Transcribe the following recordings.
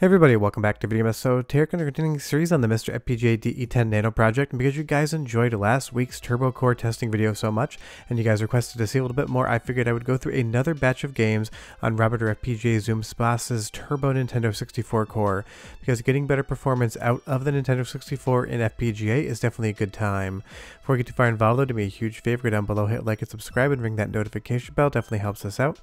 Hey everybody, welcome back to Video. So today we're going to continue the series on the MiSTer FPGA DE10 Nano project, and because you guys enjoyed last week's Turbo Core testing video so much, and you guys requested to see a little bit more, I figured I would go through another batch of games on Robert FPGA Zoom Spass's Turbo Nintendo 64 core, because getting better performance out of the Nintendo 64 in FPGA is definitely a good time. Before we get too far involved though, do me a huge favor, go down below, hit like and subscribe, and ring that notification bell, definitely helps us out.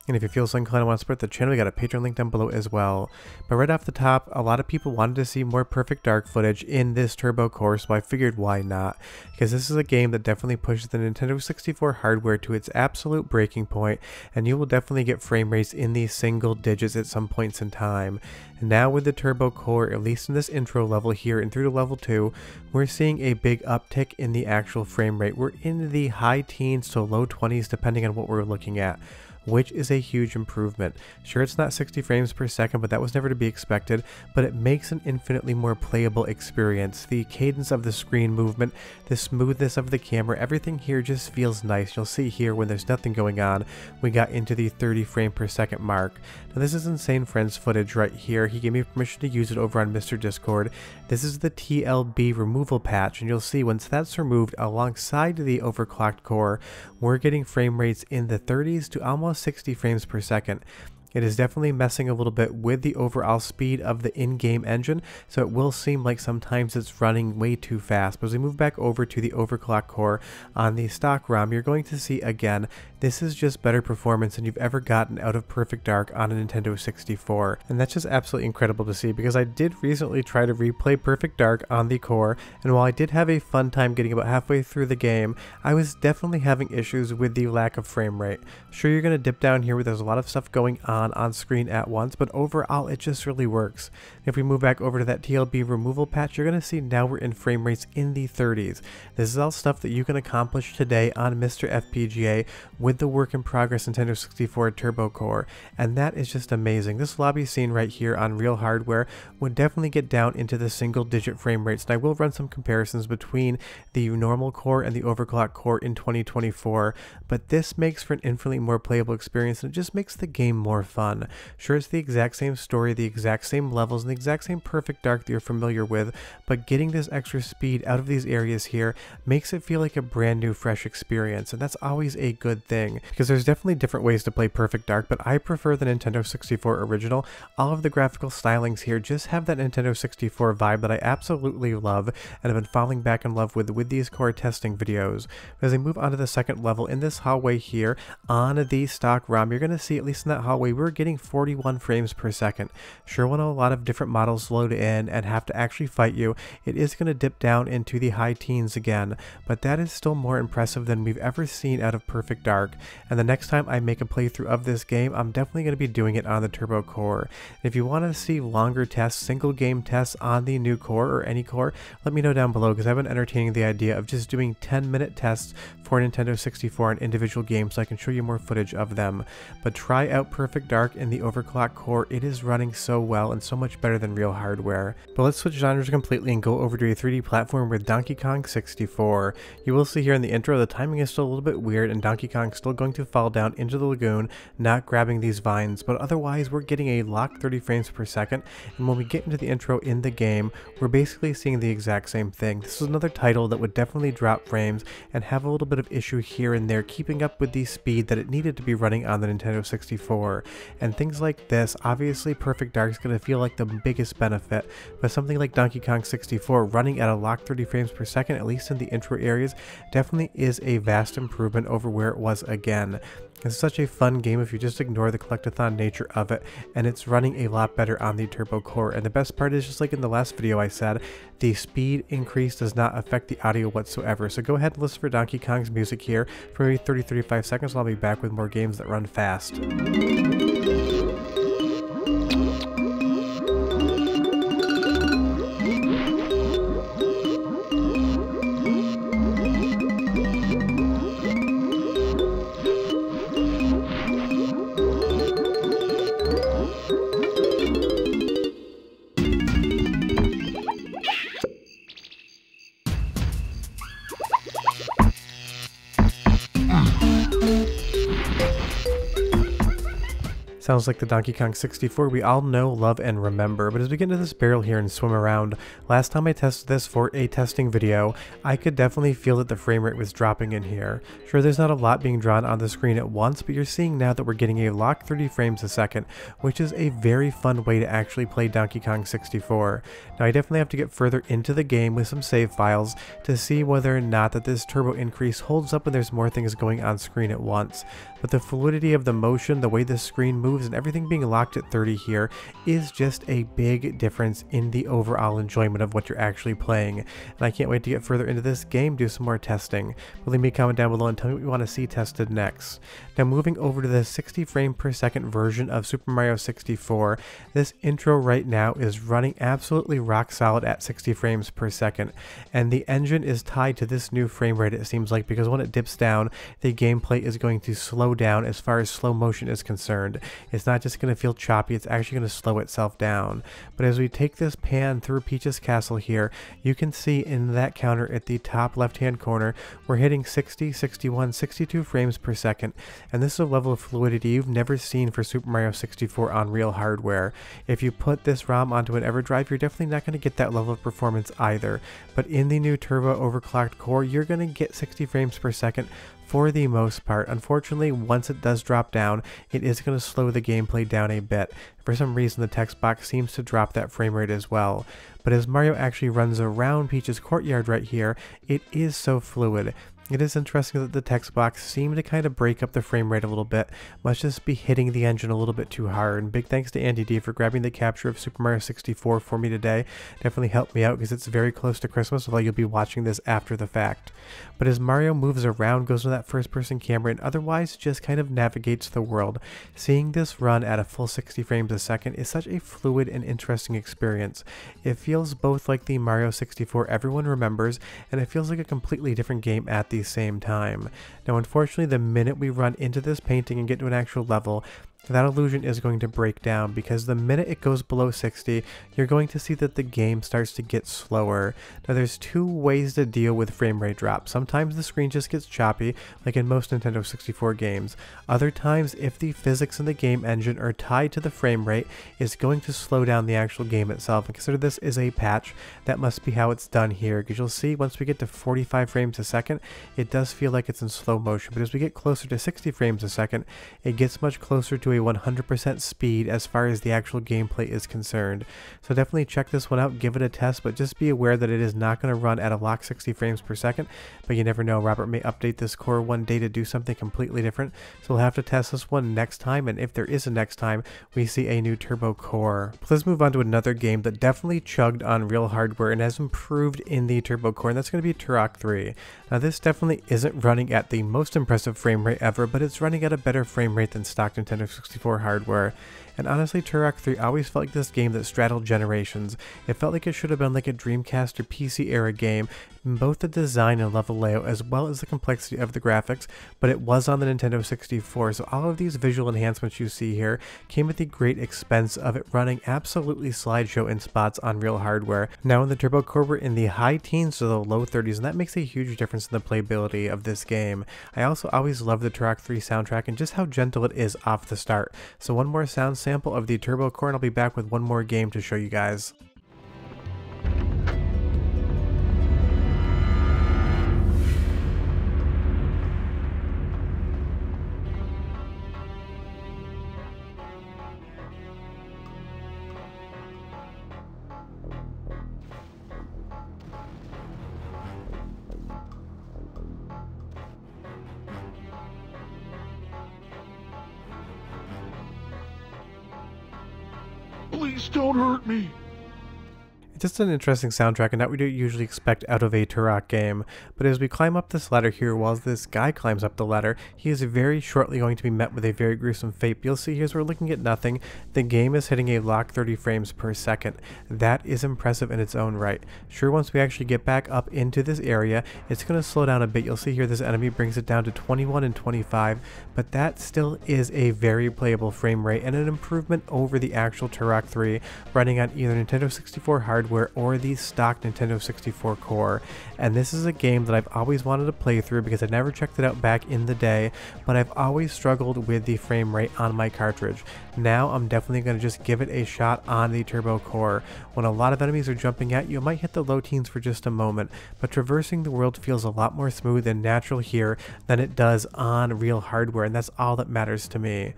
And if you feel so inclined and want to support the channel, we got a Patreon link down below as well. But right off the top, a lot of people wanted to see more Perfect Dark footage in this Turbo core, so I figured why not? Because this is a game that definitely pushes the Nintendo 64 hardware to its absolute breaking point, and you will definitely get frame rates in the single digits at some points in time. And now with the Turbo core, at least in this intro level here and through to level 2, we're seeing a big uptick in the actual frame rate. We're in the high teens to low 20s depending on what we're looking at, which is a huge improvement. Sure, it's not 60 frames per second, but that was never to be expected, but it makes an infinitely more playable experience. The cadence of the screen movement, the smoothness of the camera, everything here just feels nice. You'll see here when there's nothing going on, we got into the 30 frame per second mark. Now this is Insane Friends footage right here. He gave me permission to use it over on MiSTer Discord. This is the TLB removal patch, and you'll see once that's removed alongside the overclocked core, we're getting frame rates in the 30s to almost 60 frames per second. It is definitely messing a little bit with the overall speed of the in-game engine, so it will seem like sometimes it's running way too fast. But as we move back over to the overclock core on the stock ROM, you're going to see again, this is just better performance than you've ever gotten out of Perfect Dark on a Nintendo 64. And that's just absolutely incredible to see, because I did recently try to replay Perfect Dark on the core, and while I did have a fun time getting about halfway through the game, I was definitely having issues with the lack of frame rate. Sure, you're going to dip down here where there's a lot of stuff going on screen at once, but overall it just really works. If we move back over to that TLB removal patch, you're going to see now we're in frame rates in the 30s. This is all stuff that you can accomplish today on MiSTer FPGA with the work in progress Nintendo 64 Turbo core, and that is just amazing. This lobby scene right here on real hardware would definitely get down into the single digit frame rates, and I will run some comparisons between the normal core and the overclock core in 2024, but this makes for an infinitely more playable experience, and it just makes the game more fun. Sure, it's the exact same story, the exact same levels, and the exact same Perfect Dark that you're familiar with, but getting this extra speed out of these areas here makes it feel like a brand new fresh experience, and that's always a good thing, because there's definitely different ways to play Perfect Dark, but I prefer the Nintendo 64 original. All of the graphical stylings here just have that Nintendo 64 vibe that I absolutely love, and have been falling back in love with these core testing videos. As I move on to the second level, in this hallway here on the stock ROM, you're going to see, at least in that hallway, we're getting 41 frames per second. Sure, when a lot of different models load in and have to actually fight you, it is going to dip down into the high teens again, but that is still more impressive than we've ever seen out of Perfect Dark. And the next time I make a playthrough of this game, I'm definitely going to be doing it on the Turbo core. And if you want to see longer tests, single game tests on the new core or any core, let me know down below, because I've been entertaining the idea of just doing 10-minute tests for Nintendo 64 on individual games so I can show you more footage of them. But try out Perfect Dark in the overclock core. It is running so well and so much better than real hardware. But let's switch genres completely and go over to a 3D platform with Donkey Kong 64. You will see here in the intro the timing is still a little bit weird, and Donkey Kong's still going to fall down into the lagoon, not grabbing these vines, but otherwise we're getting a locked 30 frames per second, and when we get into the intro in the game, we're basically seeing the exact same thing. This is another title that would definitely drop frames and have a little bit of issue here and there keeping up with the speed that it needed to be running on the Nintendo 64, and things like this, obviously Perfect Dark is going to feel like the biggest benefit, but something like Donkey Kong 64 running at a locked 30 frames per second, at least in the intro areas, definitely is a vast improvement over where it was again. It's such a fun game if you just ignore the collectathon nature of it, and it's running a lot better on the Turbo core. And the best part is, just like in the last video I said, the speed increase does not affect the audio whatsoever. So go ahead and listen for Donkey Kong's music here for maybe 30-35 seconds, and I'll be back with more games that run fast. Sounds like the Donkey Kong 64 we all know, love, and remember, but as we get into this barrel here and swim around, last time I tested this for a testing video, I could definitely feel that the frame rate was dropping in here. Sure, there's not a lot being drawn on the screen at once, but you're seeing now that we're getting a locked 30 frames a second, which is a very fun way to actually play Donkey Kong 64. Now I definitely have to get further into the game with some save files to see whether or not that this turbo increase holds up when there's more things going on screen at once. But the fluidity of the motion, the way the screen moves, and everything being locked at 30 here is just a big difference in the overall enjoyment of what you're actually playing. And I can't wait to get further into this game, do some more testing. But leave me a comment down below and tell me what you want to see tested next. Now moving over to the 60 frame per second version of Super Mario 64, this intro right now is running absolutely rock solid at 60 frames per second. And the engine is tied to this new frame rate, it seems like, because when it dips down, the gameplay is going to slow down as far as slow motion is concerned. It's not just going to feel choppy, it's actually going to slow itself down. But as we take this pan through Peach's Castle here, you can see in that counter at the top left hand corner, we're hitting 60, 61, 62 frames per second. And this is a level of fluidity you've never seen for Super Mario 64 on real hardware. If you put this ROM onto an EverDrive, you're definitely not going to get that level of performance either. But in the new turbo overclocked core, you're going to get 60 frames per second for the most part. Unfortunately, once it does drop down, it is going to slow the gameplay down a bit. For some reason, the text box seems to drop that frame rate as well. But as Mario actually runs around Peach's courtyard right here, it is so fluid. It is interesting that the text box seemed to kind of break up the frame rate a little bit, must just be hitting the engine a little bit too hard. And big thanks to Andy D for grabbing the capture of Super Mario 64 for me today. Definitely helped me out because it's very close to Christmas, although you'll be watching this after the fact. But as Mario moves around, goes to that first person camera, and otherwise just kind of navigates the world, seeing this run at a full 60 frames a second is such a fluid and interesting experience. It feels both like the Mario 64 everyone remembers, and it feels like a completely different game at the same time. Now unfortunately, the minute we run into this painting and get to an actual level, that illusion is going to break down, because the minute it goes below 60, you're going to see that the game starts to get slower. Now there's two ways to deal with frame rate drop. Sometimes the screen just gets choppy, like in most Nintendo 64 games. Other times, if the physics in the game engine are tied to the frame rate, it's going to slow down the actual game itself. And consider this is a patch. That must be how it's done here, because you'll see once we get to 45 frames a second, it does feel like it's in slow motion. But as we get closer to 60 frames a second, it gets much closer to a 100% speed as far as the actual gameplay is concerned. So definitely check this one out, give it a test, but just be aware that it is not going to run at a locked 60 frames per second, but you never know, Robert may update this core one day to do something completely different, so we'll have to test this one next time, and if there is a next time, we see a new turbo core. But let's move on to another game that definitely chugged on real hardware and has improved in the turbo core, and that's going to be Turok 3. Now this definitely isn't running at the most impressive frame rate ever, but it's running at a better frame rate than stock Nintendo 64 hardware. And honestly, Turok 3 always felt like this game that straddled generations. It felt like it should have been like a Dreamcast or PC era game, in both the design and level layout as well as the complexity of the graphics, but it was on the Nintendo 64, so all of these visual enhancements you see here came at the great expense of it running absolutely slideshow in spots on real hardware. Now in the turbo core, we're in the high teens to the low 30s, and that makes a huge difference in the playability of this game. I also always love the Turok 3 soundtrack and just how gentle it is off the start. So one more sound sample of the turbo core, and I'll be back with one more game to show you guys. Please don't hurt me. It's just an interesting soundtrack and not what you usually expect out of a Turok game. But as we climb up this ladder here, while this guy climbs up the ladder, he is very shortly going to be met with a very gruesome fate. You'll see here as we're looking at nothing, the game is hitting a locked 30 frames per second. That is impressive in its own right. Sure, once we actually get back up into this area, it's going to slow down a bit. You'll see here this enemy brings it down to 21 and 25, but that still is a very playable frame rate and an improvement over the actual Turok 3 running on either Nintendo 64 hardware hardware or the stock Nintendo 64 core. And this is a game that I've always wanted to play through because I never checked it out back in the day, but I've always struggled with the frame rate on my cartridge. Now I'm definitely going to just give it a shot on the Turbo core. When a lot of enemies are jumping at you, it might hit the low teens for just a moment, but traversing the world feels a lot more smooth and natural here than it does on real hardware, and that's all that matters to me.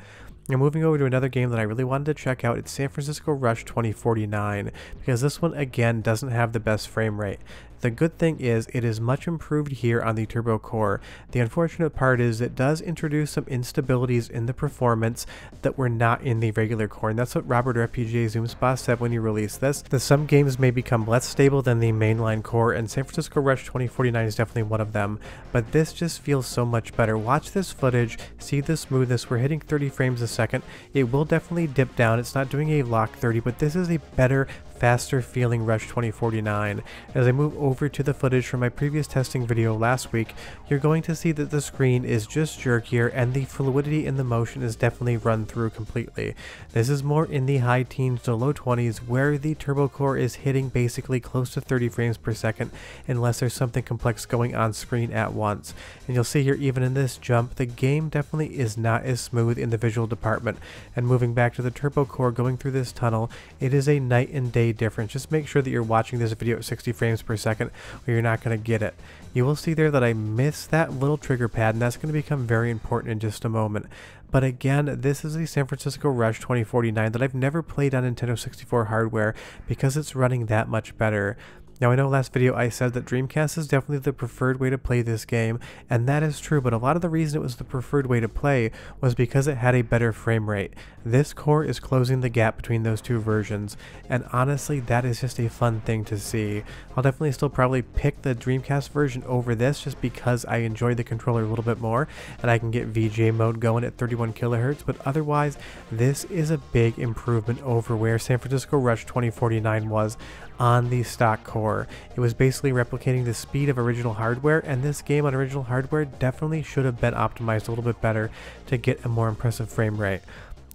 Now moving over to another game that I really wanted to check out, it's San Francisco Rush 2049, because this one again doesn't have the best frame rate. The good thing is it is much improved here on the Turbo core. The unfortunate part is it does introduce some instabilities in the performance that were not in the regular core, and that's what Robert FPGA Zoomspa said when he released this. That some games may become less stable than the mainline core, and San Francisco Rush 2049 is definitely one of them, but this just feels so much better. Watch this footage, see the smoothness. We're hitting 30 frames a second. It will definitely dip down. It's not doing a lock 30, but this is a better, faster feeling Rush 2049. As I move over to the footage from my previous testing video last week, you're going to see that the screen is just jerkier and the fluidity in the motion is definitely run through completely. This is more in the high teens to low 20s where the Turbo core is hitting basically close to 30 frames per second unless there's something complex going on screen at once. And you'll see here even in this jump, the game definitely is not as smooth in the visual department. And moving back to the Turbo core going through this tunnel, it is a night and day difference. Just make sure that you're watching this video at 60 frames per second or you're not going to get it. You will see there that I missed that little trigger pad, and that's going to become very important in just a moment. But again, this is a San Francisco Rush 2049 that I've never played on Nintendo 64 hardware because it's running that much better. Now I know last video I said that Dreamcast is definitely the preferred way to play this game, and that is true, but a lot of the reason it was the preferred way to play was because it had a better frame rate. This core is closing the gap between those two versions, and honestly that is just a fun thing to see. I'll definitely still probably pick the Dreamcast version over this just because I enjoy the controller a little bit more, and I can get VGA mode going at 31 kHz, but otherwise this is a big improvement over where San Francisco Rush 2049 was on the stock core. It was basically replicating the speed of original hardware, and this game on original hardware definitely should have been optimized a little bit better to get a more impressive frame rate.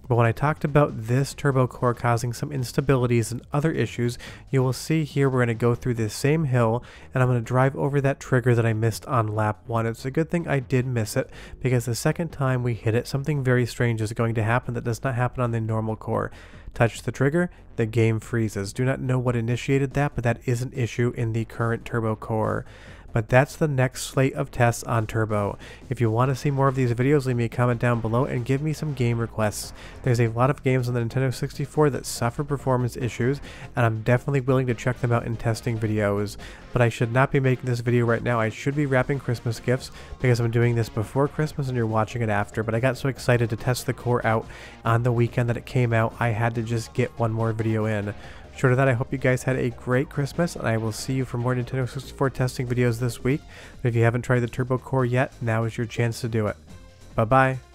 But when I talked about this Turbo core causing some instabilities and other issues, you will see here we're going to go through this same hill, and I'm going to drive over that trigger that I missed on lap 1. It's a good thing I did miss it, because the second time we hit it, something very strange is going to happen that does not happen on the normal core. Touch the trigger, the game freezes. Do not know what initiated that, but that is an issue in the current Turbo core. But that's the next slate of tests on Turbo. If you want to see more of these videos, leave me a comment down below and give me some game requests. There's a lot of games on the Nintendo 64 that suffer performance issues, and I'm definitely willing to check them out in testing videos. But I should not be making this video right now. I should be wrapping Christmas gifts because I'm doing this before Christmas and you're watching it after. But I got so excited to test the core out on the weekend that it came out, I had to just get one more video in. Short of that, I hope you guys had a great Christmas, and I will see you for more Nintendo 64 testing videos this week. But if you haven't tried the Turbo core yet, now is your chance to do it. Bye-bye.